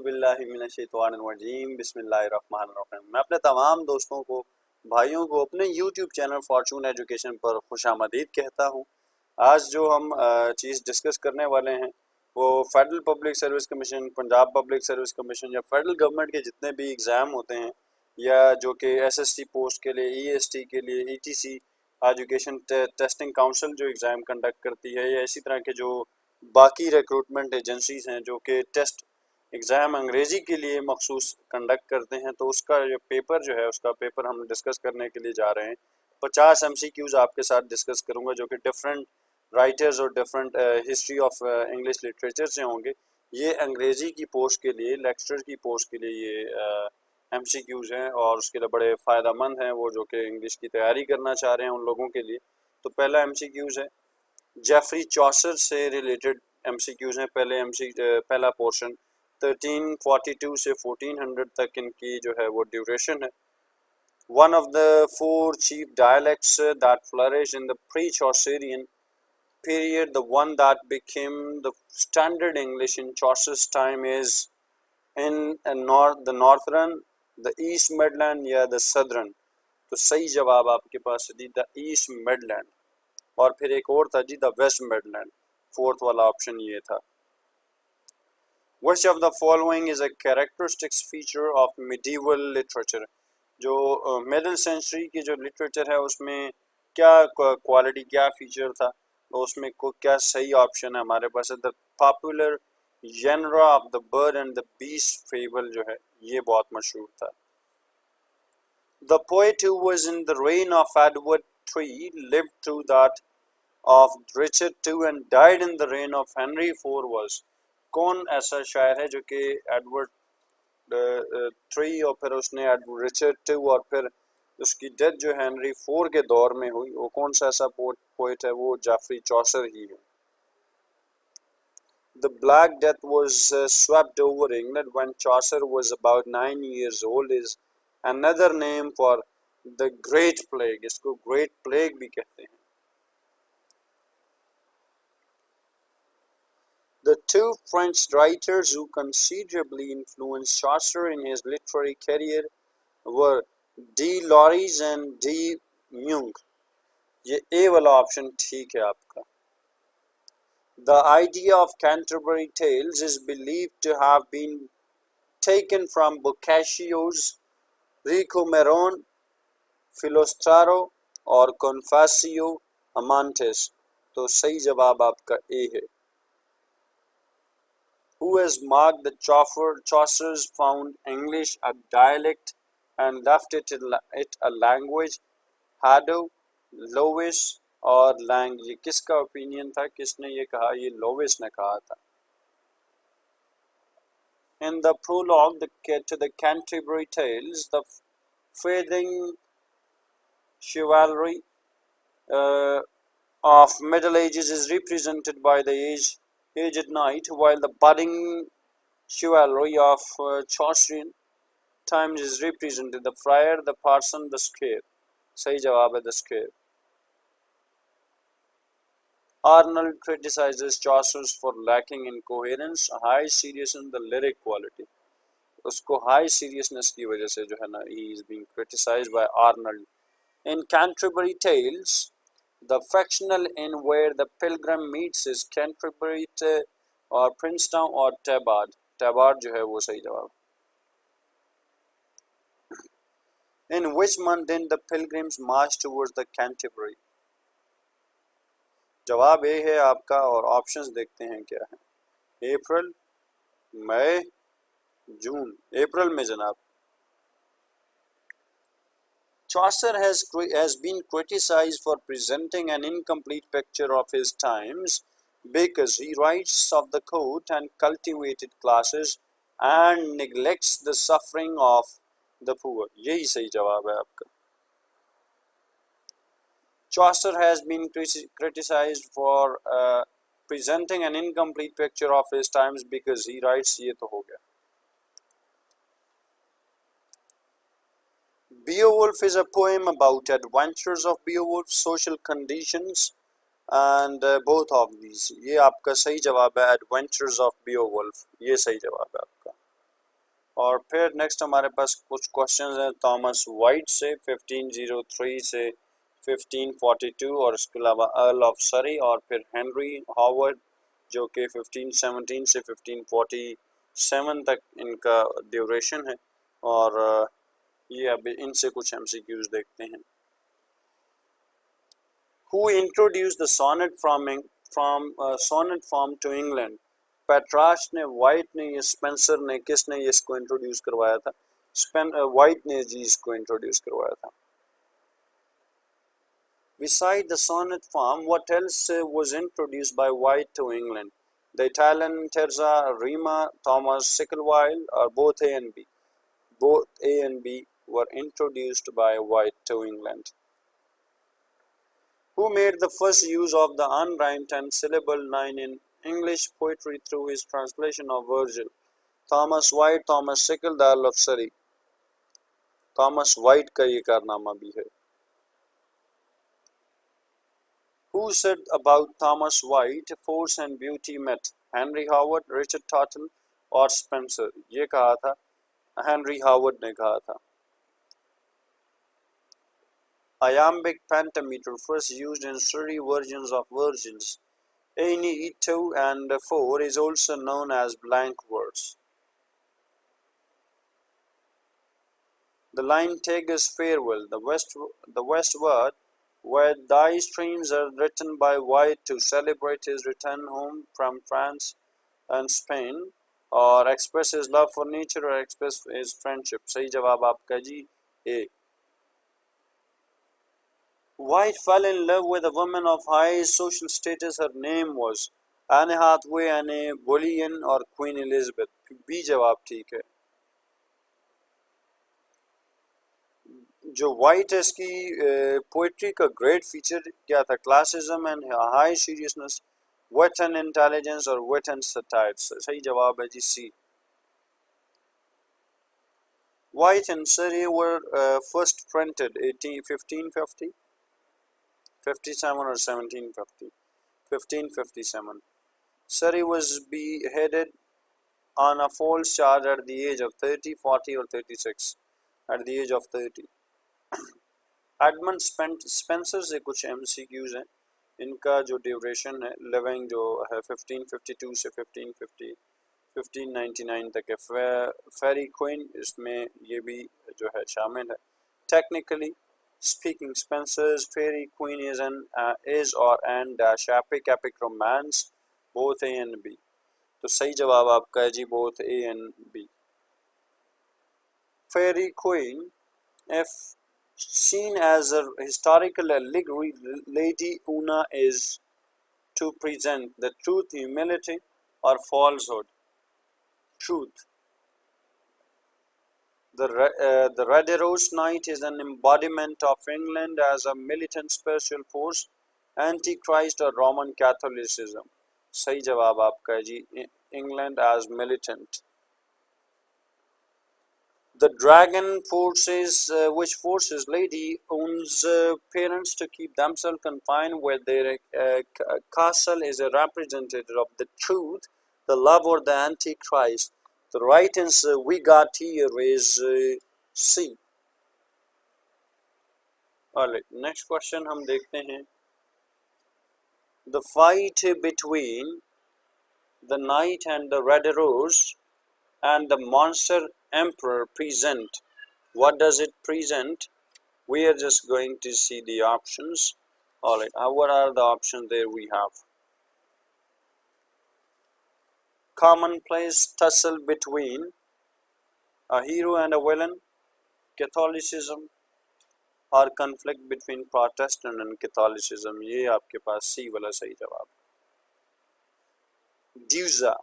बिल्लाहि मिनश्शैतानिर्रजीम बिस्मिल्लाहिर्रहमानिर्रहीम। मैं अपने तमाम दोस्तों को, भाइयों को अपने यूट्यूब चैनल फॉर्चून एजुकेशन पर खुशामदीद कहता हूँ। आज जो हम चीज़ डिस्कस करने वाले हैं वो federal public service commission, Punjab public service commission या फेडरल गवर्नमेंट के जितने भी एग्ज़ाम होते हैं या जो कि एसएसटी पोस्ट के लिए, ईएसटी के लिए, ईटीसी एजुकेशन टेस्टिंग काउंसिल जो एग्ज़ाम कंडक्ट करती है, या इसी तरह के जो बाकी रिक्रूटमेंट एजेंसीज हैं जो कि टेस्ट एग्ज़ाम अंग्रेज़ी के लिए मखसूस कंडक्ट करते हैं, तो उसका जो पेपर जो है उसका पेपर हम डिस्कस करने के लिए जा रहे हैं। 50 MCQs आपके साथ डिस्कस करूंगा जो कि डिफरेंट राइटर्स और different history of English literature से होंगे। ये अंग्रेज़ी की पोस्ट के लिए, लेक्चरर की पोस्ट के लिए ये MCQs हैं और उसके लिए बड़े फ़ायदेमंद हैं वो जो कि इंग्लिश की तैयारी करना चाह रहे हैं उन लोगों के लिए। तो पहला MCQs है, जेफरी चॉसर से रिलेटेड MCQs हैं। पहला पोर्शन 1342 से 1400 तक इनकी जो है वो ड्यूरेशन है। One of the four chief dialects that flourished in the pre-Chaucerian period, the one that became the standard English in Chaucer's time, is in the northern, the East Midland या the southern। तो सही जवाब आपके पास है जी the east Midland, और फिर एक और था जी द वेस्ट मिडलैंड। फोर्थ वाला ऑप्शन ये था। Which of the following is a characteristic feature of medieval literature? जो मिडिल सेंचुरी की जो लिटरेचर है उसमें क्या क्वालिटी, क्या फीचर था, तो उसमें को क्या सही ऑप्शन है हमारे पास है the popular genre of the bird and the beast fable जो है ये बहुत मशहूर था। The poet who was in the reign of Edward III lived through that of Richard II and died in the reign of Henry IV was। कौन ऐसा शायर है जो कि एडवर्ड III और फिर उसने रिचर्ड II और फिर उसकी डेथ जो हेनरी IV के दौर में हुई, वो कौन सा ऐसा पोइट है? वो जेफरी चॉसर ही है। The Black Death was swept over England when Chaucer was about 9 years old is another name for the Great Plague। इसको Great Plague भी कहते हैं। The two French writers who considerably influenced Chaucer in his literary career were D. Lorries and D. Mung। ये ए वाला option ठीक है आपका। The idea of Canterbury Tales is believed to have been taken from Boccaccio's Ricomeron, Filostraro और Confessio Amantis। तो सही जवाब आपका ए है। Who has marked the Chaucer's found English a dialect and left it a language? Haddo, Lewis और Lang। ये किसका opinion था, किसने ये कहा? ये लोविस ने कहा था। In the prologue to the Canterbury Tales, the fading chivalry of Middle Ages is represented by the aged knight, while the budding chivalry of Chaucerian times is represented the friar, the parson, the squire। सही जवाब है the squire। Arnold criticizes Chaucer for lacking in coherence, high seriousness, the lyric quality। उसको high seriousness की वजह से जो है ना, he is being criticized by Arnold। In Canterbury Tales, the fictional inn where the pilgrim meets is Canterbury और Princetown और Tabard। Tabard जो है वो सही जवाब। In which month did the pilgrims march towards the Canterbury? जवाब ए है आपका, और ऑप्शंस देखते हैं क्या है। अप्रैल, मई, जून। अप्रैल में जनाब। Chaucer has been criticized for presenting an incomplete picture of his times because he writes of the court and cultivated classes and neglects the suffering of the poor। यही सही जवाब है आपका। Chaucer has been criticized for presenting an incomplete picture of his times because he writes, ये तो हो गया। Beowulf is a poem about adventures of Beowulf, social conditions and both of these। ये आपका सही जवाब है, adventures of Beowulf। ये सही जवाब है आपका। और फिर नेक्स्ट हमारे पास कुछ क्वेश्चंस हैं थॉमस वाइट से 1503 से 1542 और इसके अलावा अर्ल ऑफ सरी और फिर हेनरी हॉवर्ड जो कि 1517 से 1547 तक इनका ड्यूरेशन है। और ये अभी इनसे कुछ एमसीक्यूज देखते हैं। Who introduced the sonnet form to England? पेट्राश ने, वाइट ने, ये स्पेंसर ने, किसने ये इसको इंट्रोड्यूस करवाया था? वाइट ने जी इसको इंट्रोड्यूस करवाया था। Beside the sonnet form, what else was introduced by White to England? The Italian terza rima, Thomas Sickelweil, or both A and B? Both A and B were introduced by White to England. Who made the first use of the unrhymed 10-syllable line in English poetry through his translation of Virgil? Thomas White, Thomas Sickle, the Earl of Surrey. Thomas White का ये कारनामा भी है। Who said about Thomas White, force and beauty met? Henry Howard, Richard Tottle और Spencer? ये कहा था Henry Howard ने कहा था। Iambic pentameter first used in 3 versions of Virgil's Aeneid 2 and 4 is also known as blank verse. The line Take us farewell, the westward, where thy streams are written by White to celebrate his return home from France and Spain, और express his love for nature or express his friendship। सही जवाब आपका जी A। White fell in love with a woman of high social status. Her name was Anne Hathaway, Anne Boleyn और Queen Elizabeth। B जवाब ठीक है। जो white है इसकी पोइट्री का ग्रेट फीचर क्या था? Classicism and high seriousness, wit and intelligence और विट एंड सटायर। सही जवाब है जी C. White and Surrey were first printed 1550, 57 or 1750? 1557. Surrey was beheaded on a false charge at the age of 30, 40 or 36. At the age of 30. Edmund Spenser से कुछ MCQs हैं। इनका जो ड्यूरेशन है लिविंग जो है 1552 से 1599 तक है। फेरी क्वीन इसमें ये भी जो है शामिल है। Technically speaking Spenser's Faerie Queene is और an dash epic romance both A and B। तो सही जवाब आपका है जी both A and B। Faerie Queene if seen as a historical allegory, Lady Una is to present the truth, humility, or falsehood. Truth. The Red Rose Knight is an embodiment of England as a militant spiritual force, Antichrist or Roman Catholicism. सही जवाब आपका है जी England as militant. The dragon forces, which forces Lady Una's parents to keep themselves confined with their castle, is a representative of the truth, the love, or the Antichrist. The right answer we got here is C. Alright, next question हम देखते हैं। The fight between the knight and the red rose and the monster emperor present. What does it present? We are just going to see the options. Alright, what are the options there we have? Commonplace tussle between a hero and a villain, Catholicism, or conflict between Protestant and Catholicism. ये आपके पास C वाला सही जवाब। Dusa,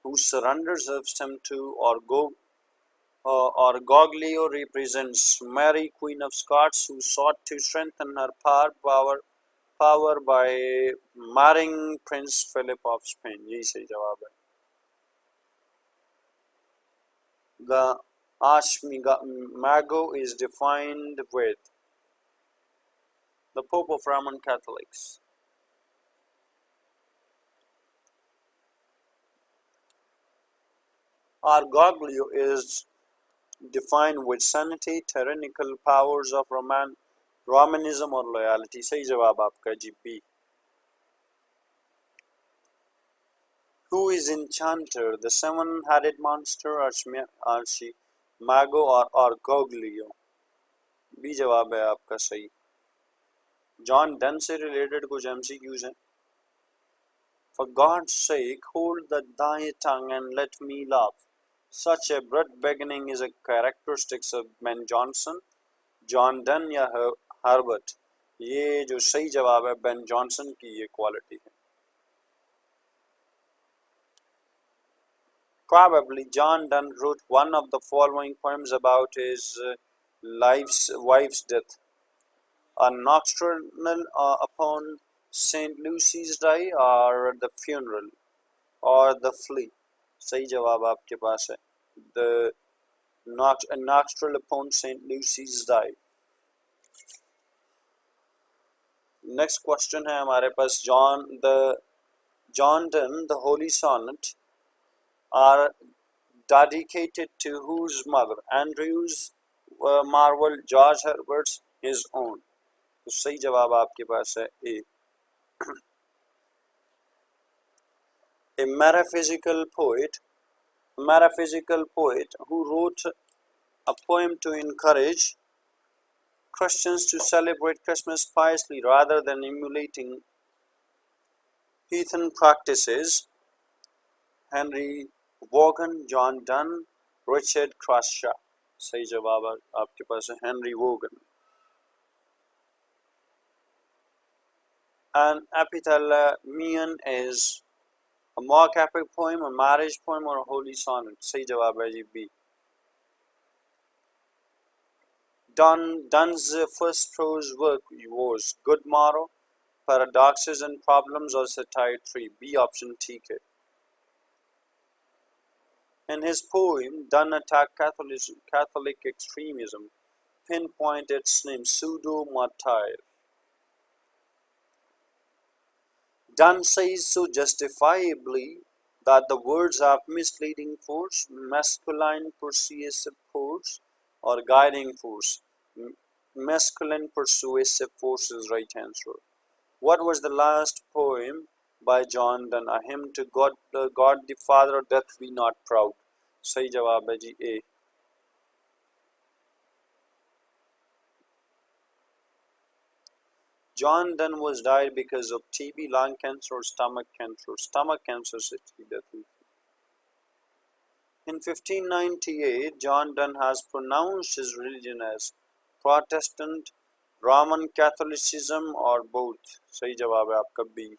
who surrenders him to or Goglio represents Mary, Queen of Scots, who sought to strengthen her power by marrying Prince Philip of Spain। यही सही जवाब है। The Ashmago is defined with the Pope of Roman Catholics. Argoglio is define with sanity, tyrannical powers of Romanism और loyalty। सही जवाब आपका जी B. Who is Enchanter, the seven-headed monster, Archimago और Orgoglio? बी जवाब है आपका सही। जॉन डन से रिलेटेड कुछ MCQs हैं। For God's sake, hold thy tongue and let me laugh. Such a abrupt beginning is a characteristic of Ben Jonson, John Donne या Herbert. ये जो सही जवाब है बेन जॉनसन की ये क्वालिटी है। Probably John Donne wrote one of the following poems about his wife's death: A Nocturnal upon St. Lucy's Day, or The Funeral, or The Flea। सही जवाब आपके पास है The Nocturnal upon St. Lucy's Day। Next question है हमारे पास John Donne, the Holy Sonnet are dedicated to whose mother? Andrews, Marvel, George Herbert's, his own। तो सही जवाब आपके पास है ए। A metaphysical poet who wrote a poem to encourage Christians to celebrate Christmas piously rather than emulating heathen practices: Henry Vaughan, John Donne, Richard Crashaw। सही जवाब आपके पास है Henry wagon. An epithalamion is a mock epic poem, a marriage poem, or a holy sonnet। सही जवाब है जी B. Donne's first prose work was Good Morrow, Paradoxes and Problems, or Satire 3। B option ठीक है। In his poem, Donne attacked Catholic extremism, pinpoint its name, pseudo-martyr. Donne says so justifiably that the words have misleading force, masculine persuasive force, or guiding force. Masculine persuasive force is right answer. What was the last poem by John Donne? A hymn to God the Father, doth we not proud। सही जवाब है जी ए। John Donne was died because of TB, lung cancer, or stomach cancer। Stomach cancer से थी death हुई। In 1598, John Donne has pronounced his religion as Protestant, Roman Catholicism, or both। सही जवाब है आपका B.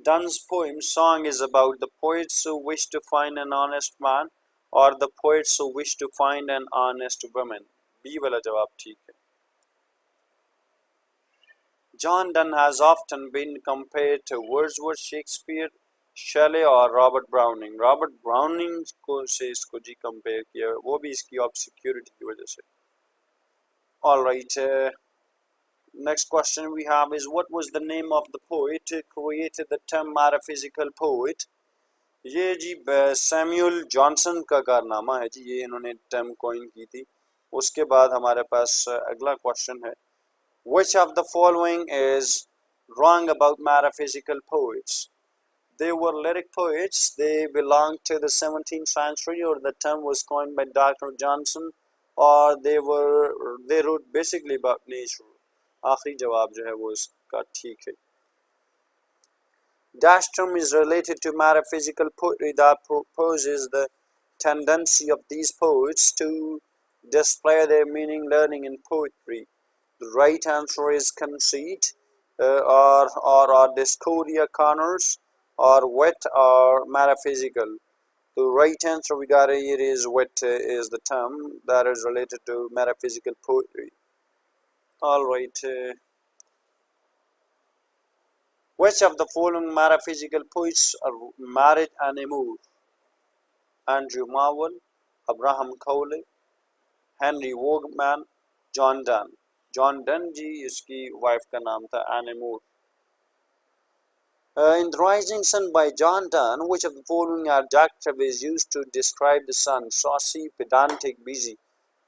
Donne's poem Song is about the poets who wish to find an honest man or the poets who wish to find an honest woman। B वाला जवाब ठीक है। John Donne has often been compared to Wordsworth, Shakespeare, Shelley और Robert browning. Robert browning को से इसको जी compare किया, वो भी इसकी ऑब्सक्यूरिटी की वजह से। All right, next question we have is what was the name of the poet who created the term metaphysical poet? ये जी सैमुअल जॉनसन का कारनामा है जी, ये इन्होंने टर्म कॉइन की थी। उसके बाद हमारे पास अगला क्वेश्चन है Which of the following is wrong about metaphysical poets? They were lyric poets, they belonged to the 17th century, or the term was coined by Dr. Johnson, or they wrote basically about nature। आखिरी जवाब जो है वो इसका ठीक है। Dash term is related to metaphysical poetry that proposes the tendency of these poets to display their meaning learning in poetry। The right answer is conceit, or discordia corners, or wit, or metaphysical। The right answer we got here is wit is the term that is related to metaphysical poetry। All right. Which of the following metaphysical poets are married and immoved? Andrew Marvell, Abraham Cowley, Henry Vaughan, John Donne। John Donne ji इसकी wife का नाम था Anne More. In The Rising Sun by John Donne, which of the following adjective is used to describe the sun? Saucy, pedantic, busy.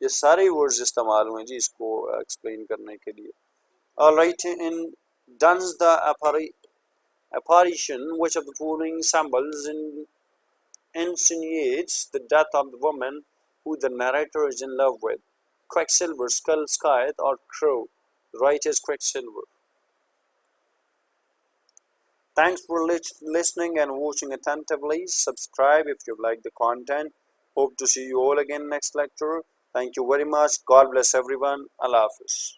ये सारे words इस्तेमाल हुए जी इसको explain करने के लिए. Alright, in Donne's The Apparition, which of the following symbols insinuates the death of the woman who the narrator is in love with? Quicksilver, skull, scythe, or crow? Right is Quicksilver. Thanks for listening and watching attentively. Subscribe if you like the content. Hope to see you all again next lecture. Thank you very much. God bless everyone. Allah Hafiz.